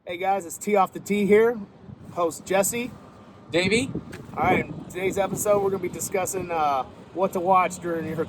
Hey guys, it's Tea Off the Tee here. Host Jesse. Davey? All right, in today's episode, we're going to be discussing what to watch during your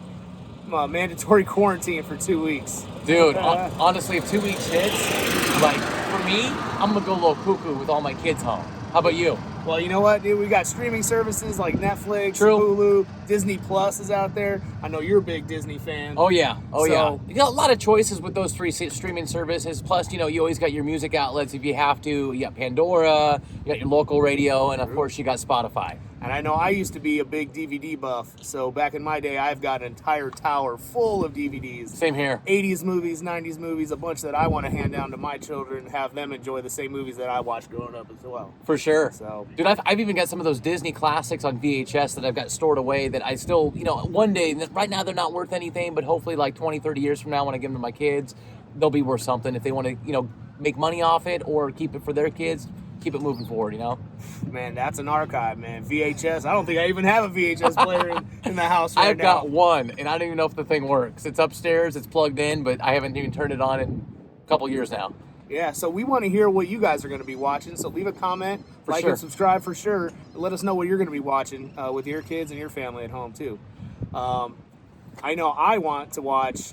mandatory quarantine for 2 weeks. Dude, honestly, if 2 weeks hits, like, for me, I'm gonna go a little cuckoo with all my kids home. How about you? Well, you know what, dude? We got streaming services like Netflix, True. Hulu, Disney Plus is out there. I know you're a big Disney fan. Oh, yeah. So- You got a lot of choices with those three streaming services. Plus, you always got your music outlets if you have to. You got Pandora, you got your local radio, and of course, you got Spotify. And I know I used to be a big DVD buff, so back in my day, I've got an entire tower full of DVDs. Same here. 80s movies, 90s movies, a bunch that I want to hand down to my children and have them enjoy the same movies that I watched growing up as well. For sure. So, dude, I've even got some of those Disney classics on VHS that I've got stored away that I still, one day, right now they're not worth anything, but hopefully like 20, 30 years from now when I give them to my kids, they'll be worth something if they want to, make money off it or keep it for their kids. Keep it moving forward, Man, that's an archive, man. VHS. I don't think I even have a VHS player in the house right now. I've got one, and I don't even know if the thing works. It's upstairs, it's plugged in, but I haven't even turned it on in a couple years now. Yeah, so we want to hear what you guys are going to be watching. So leave a comment, like sure. and subscribe for sure. Let us know what you're going to be watching with your kids and your family at home, too. I know I want to watch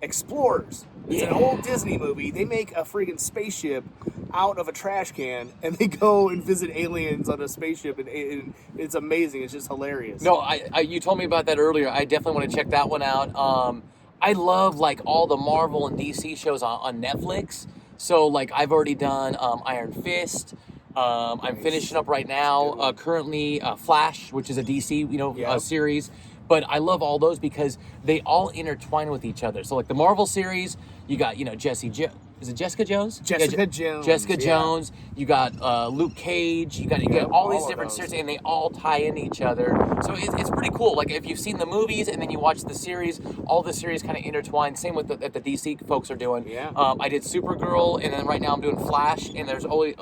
Explorers. It's an old Disney movie. They make a freaking spaceship out of a trash can, and they go and visit aliens on a spaceship, and it's amazing. It's just hilarious. No, you told me about that earlier. I definitely want to check that one out. I love like all the Marvel and DC shows on Netflix. So like I've already done Iron Fist. I'm finishing up right now. Currently, Flash, which is a DC series. But I love all those because they all intertwine with each other. So like the Marvel series, you got is it Jessica Jones? Jessica Jones. Jessica Jones. You got Luke Cage. You got all these different series, and they all tie into each other. So it's pretty cool. Like if you've seen the movies and then you watch the series, all the series kind of intertwine. Same with that the DC folks are doing. Yeah. I did Supergirl, and then right now I'm doing Flash, and there's already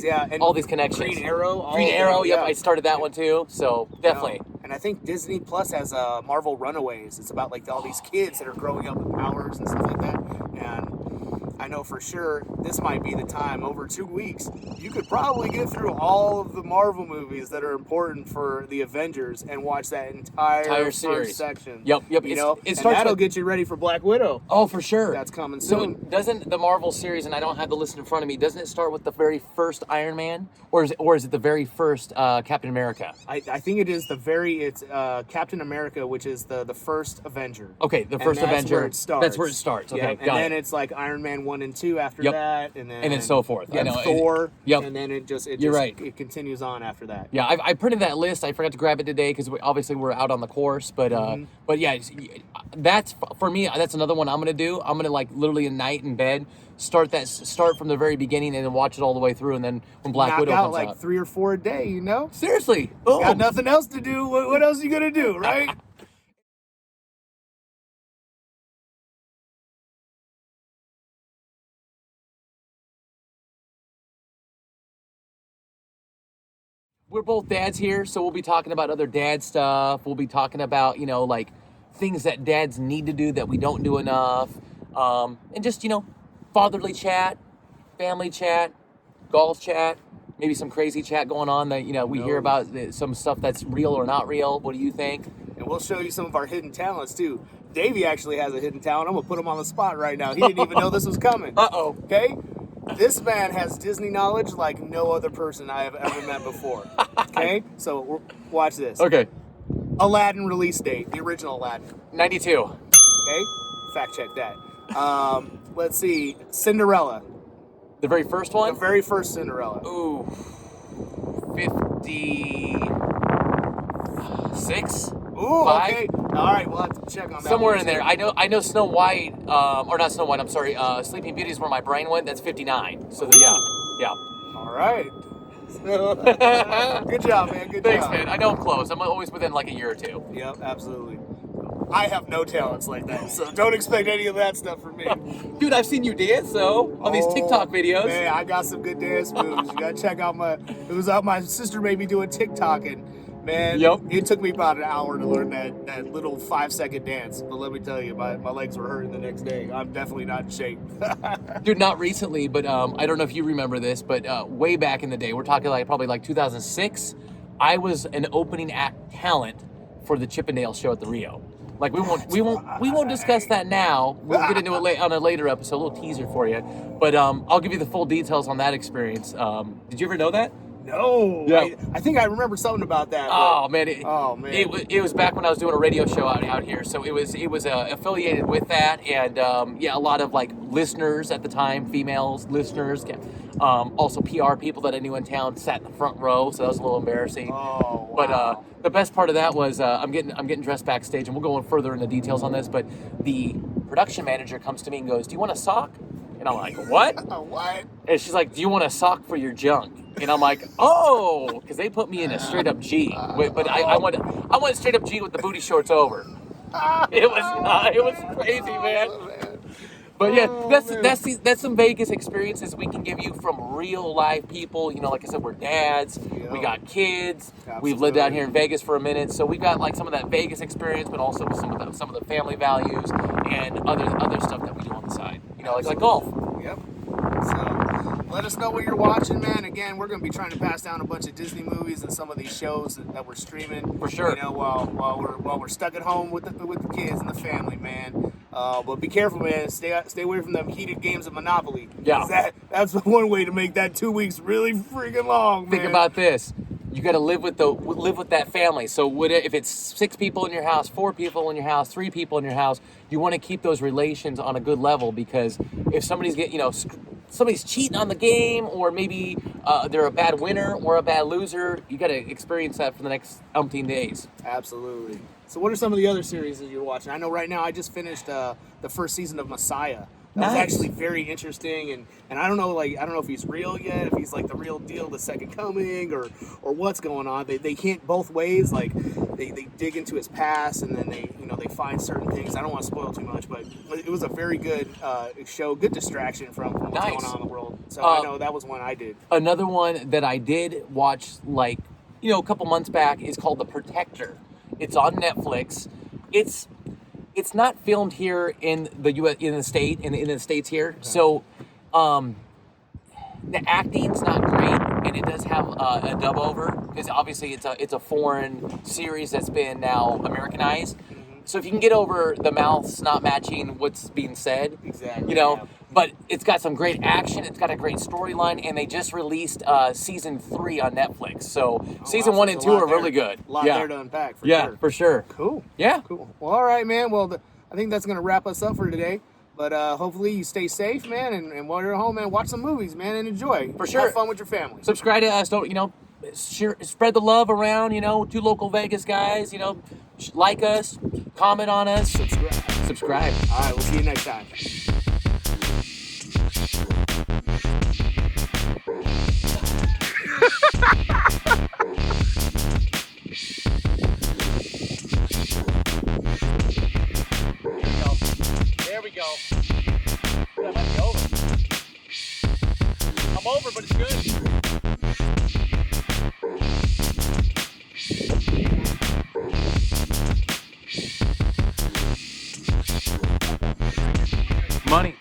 And all these connections. Green Arrow. Green Arrow. Yep, I started that one too. So definitely. And I think Disney Plus has Marvel Runaways. It's about like all these kids that are growing up with powers and stuff like that. And I know for sure this might be the time. Over 2 weeks, you could probably get through all of the Marvel movies that are important for the Avengers and watch that entire series. first section. Yep. And that'll get you ready for Black Widow. Oh, for sure. That's coming So soon. doesn't the Marvel series, and I don't have the list in front of me, doesn't it start with the very first Iron Man, or is it the very first Captain America? I think it is it's Captain America, which is the first Avenger. Okay, the first Avenger. Where it starts. That's where it starts. Okay, and then it's like Iron Man 1 and 2 after that, and then so forth. I know Thor. And then it continues on after that. Yeah, I printed that list. I forgot to grab it today because obviously we're out on the course. But yeah, that's for me. That's another one I'm gonna do. I'm gonna like literally at night in bed start from the very beginning and then watch it all the way through. And then when Black Widow comes out like 3 or 4 a day, Seriously, got nothing else to do. What else are you gonna do, right? We're both dads here, so we'll be talking about other dad stuff. We'll be talking about, like things that dads need to do that we don't do enough. And just, fatherly chat, family chat, golf chat, maybe some crazy chat going on that, we hear about some stuff that's real or not real. What do you think? And we'll show you some of our hidden talents too. Davey actually has a hidden talent. I'm gonna put him on the spot right now. He didn't even know this was coming. Uh-oh. Okay? This man has Disney knowledge like no other person I have ever met before. Okay? So watch this. Okay. Aladdin release date, the original Aladdin. 92. Okay? Fact check that. Let's see. Cinderella. The very first one? The very first Cinderella. Ooh. 56? Ooh, 5? okay. All right, we'll have to check on that. Somewhere in there. I know Snow White, or not Snow White, I'm sorry, Sleeping Beauty is where my brain went. That's 59. So, yeah. All right. Good job, man. Good Thanks, job. man. I know I'm close. I'm always within like a year or two. Yep, absolutely. I have no talents like that, so don't expect any of that stuff from me. Dude, I've seen you dance, though, on these TikTok videos. Man, I got some good dance moves. You gotta check out my sister made me do a TikTok, and Man, Yep. it took me about an hour to learn that little 5-second dance. But let me tell you, my legs were hurting the next day. I'm definitely not in shape. Dude, not recently, but I don't know if you remember this, but way back in the day, we're talking like probably like 2006, I was an opening act talent for the Chippendale show at the Rio. Like we won't discuss that now. We'll get into it on a later episode, a little teaser for you. But I'll give you the full details on that experience. Did you ever know that? No. Yeah. I think I remember something about that. Oh man, man. it was back when I was doing a radio show out here, so it was affiliated with that, and yeah, a lot of like listeners at the time, females listeners, also PR people that I knew in town sat in the front row, so that was a little embarrassing. Oh, wow. But the best part of that was I'm getting dressed backstage, and we'll go further into details on this. But the production manager comes to me and goes, "Do you want a sock?" And I'm like, "What?" What? And she's like, "Do you want a sock for your junk?" And I'm like, "Oh," because they put me in a straight up G. But I went straight up G with the booty shorts over. It was crazy, man. But yeah, that's some Vegas experiences we can give you from real live people. You know, like I said, we're dads. Yeah. We got kids. Absolutely. We've lived out here in Vegas for a minute, so we got like some of that Vegas experience, but also some of the family values and other stuff that we do on the side. You know, like golf. Yep. So let us know what you're watching, man. Again, we're going to be trying to pass down a bunch of Disney movies and some of these shows that we're streaming. For sure. You know, while we're stuck at home with the kids and the family, man. But be careful, man. Stay away from them heated games of Monopoly. Yeah. That's one way to make that 2 weeks really freaking long, man. Think about this. You got to live with that family. So if it's 6 people in your house, 4 people in your house, 3 people in your house, you want to keep those relations on a good level, because if somebody's somebody's cheating on the game, or maybe they're a bad winner or a bad loser, you got to experience that for the next umpteen days. Absolutely. So what are some of the other series that you're watching? I know right now I just finished the first season of Messiah. That was actually very interesting, and I don't know if he's real yet, if he's like the real deal, the second coming, or what's going on. They hint both ways, like they dig into his past, and then they find certain things. I don't want to spoil too much, but it was a very good show, good distraction from what's going on in the world. So I know that was one I did. Another one that I did watch a couple months back is called The Protector. It's on Netflix. It's not filmed here in the U.S. in the states here, okay. So the acting's not great, and it does have a dub over, because obviously it's a foreign series that's been now Americanized. Mm-hmm. So if you can get over the mouths not matching what's being said, exactly, yeah. But it's got some great action. It's got a great storyline, and they just released season 3 on Netflix. So season 1 and 2 are really good. A lot there to unpack. For sure. For sure. Cool. Yeah. Cool. Well, all right, man. Well, I think that's gonna wrap us up for today. But hopefully you stay safe, man, and while you're at home, man, watch some movies, man, and enjoy. For sure. Have fun with your family. Subscribe to us. Don't spread the love around. 2 local Vegas guys. Like us, comment on us, subscribe. All right, we'll see you next time. There we go. That might be over. I'm over, but it's good. Money.